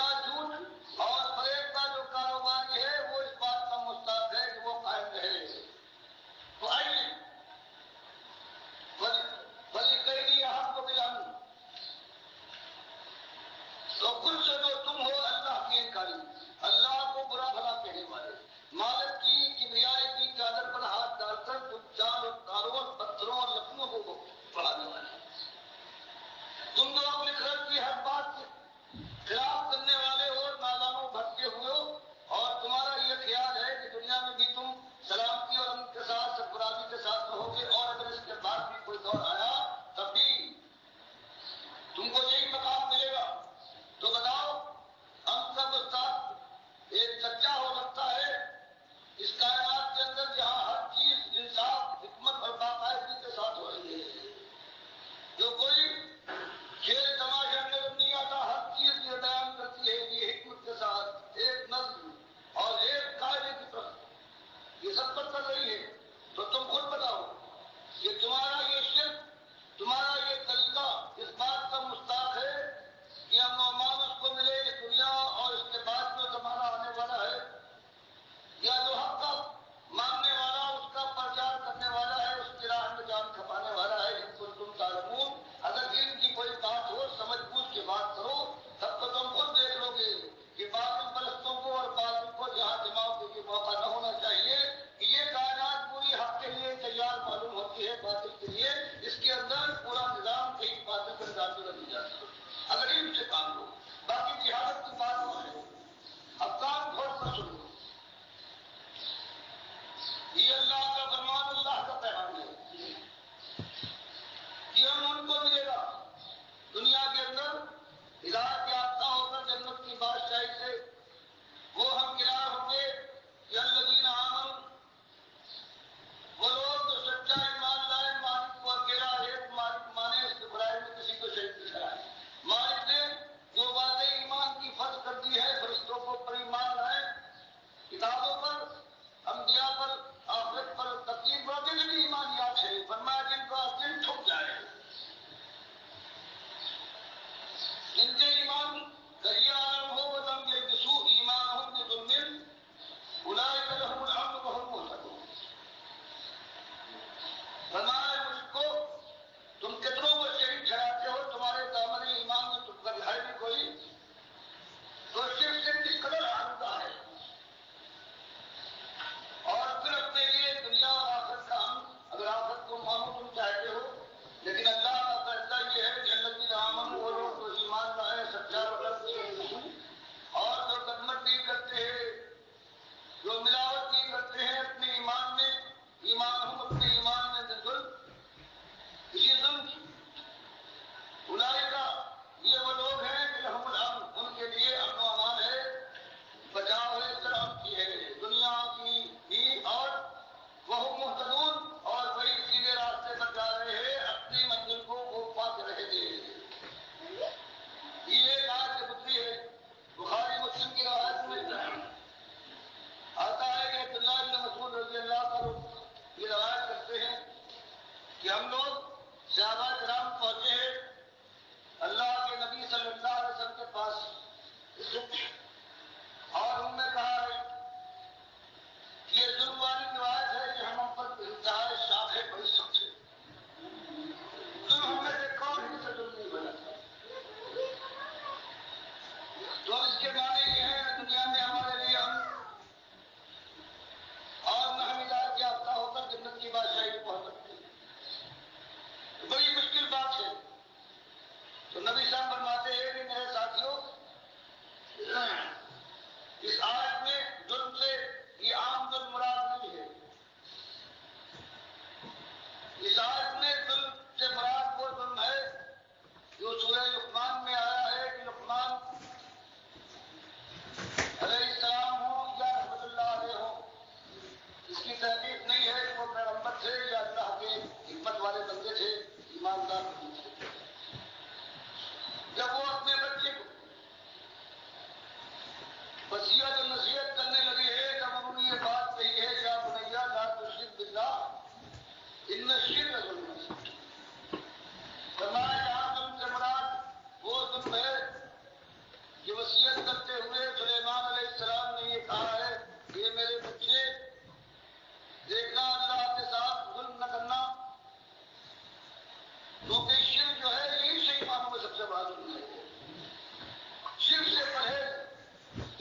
ریا جھوٹ اور فریب کا جو کاروبار ہے وہ اس بات کا مستحق ہے کہ وہ قائم رہے. تو آئیے بلی قیدی آپ کو ملن تو کل سے جو تم ہو اللہ کی انکاری، اللہ کو برا بھلا کہنے والے، مالک کی کبریائی کی چادر پر ہاتھ ڈال کر چار اور تاروں پتھروں اور لکڑیوں کو پڑھانے والے. تم جو اپنے گھر کی ہر بات کے خلاف کرنے والے ہو، نادانوں بھٹکے ہوئے ہو، اور تمہارا یہ خیال ہے کہ دنیا میں بھی تم سلامتی اور امن کے ساتھ سرفرازی کے ساتھ رہو گے، اور اگر اس کے بعد بھی کوئی دور آیا تب بھی تم کو یہی مقام ملے گا. تو بتاؤ ہم سب استاد ایک سچا ہو سکتا ہے اس کائنات کے اندر جہاں ہر چیز انصاف حکمت اور باقاعدگی کے ساتھ ہو رہی ہے، جو کوئی کھیل تماشا نظر نہیں آتا، ہر چیز یہ بیان کرتی ہے کہ حکمت کے ساتھ ایک نظم اور ایک قاعدے کی طرف یہ سب پر کر رہی ہے. تو تم خود بتاؤ کہ تمہارا یہ شرک، تمہارا یہ طریقہ اس بات کا مستحق ہے کہ امن و امان اس کو ملے اس دنیا اور اس کے بعد جو زمانہ آنے والا ہے، یا جو حق کا ماننے والا اس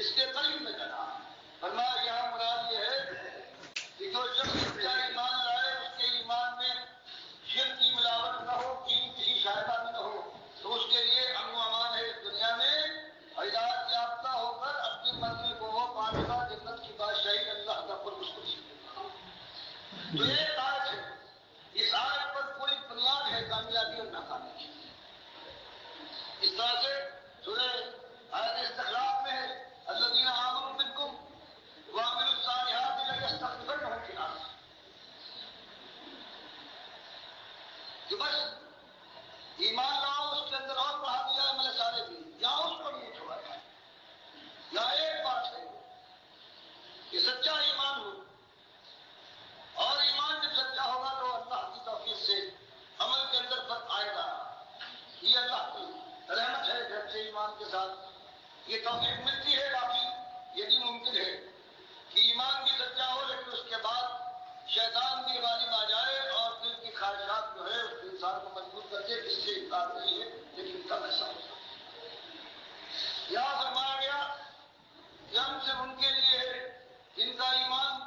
اس کے قریب میں جانا. فرمایا یہاں مراد یہ ہے کہ جو شخص سچا ایمان لائے اس کے ایمان میں شرک کی ملاوٹ نہ ہو، کسی شائبہ میں نہ ہو، تو اس کے لیے امن و امان ہے اس دنیا میں. ہدایت یافتہ ہو کر اپنی منزل کو وہ پائے گا، جنت کی بادشاہی اللہ کا قرب اس کو سیکھے. تو یہ آیت ہے، اس آیت پر پوری بنیاد ہے کامیابی اور ناکامی کی. اس طرح سے سورہ آیت استخلاف میں ہے الذین آمنوا منکم وعملوا الصالحات لیستخلفنهم فی الارض، کہ بس ایمان لاؤ، اس کے اندر اور بڑھا دیا عمل صالح بھی، یہاں اس کو نہیں چھوڑا جائے. یہاں ایک بات ہے کہ سچا ایمان ہو، اور ایمان جب سچا ہوگا تو اللہ کی توفیق سے عمل کے اندر فرق آئے گا. یہ اللہ کی رحمت ہے کہ اچھے ایمان کے ساتھ یہ توفیق ملتی ہے. باقی یہ بھی ممکن ہے کہ ایمان بھی سچا ہو لیکن اس کے بعد شیطان بھی غالب آ جائے اور دل کی خواہشات جو ہے اس انسان کو مجبور کر دے. اس سے انکار نہیں ہے لیکن کم ایسا ہو سکتا ہے. یہاں فرمایا گیا کہ ہم صرف ان کے لیے ہے جن کا ایمان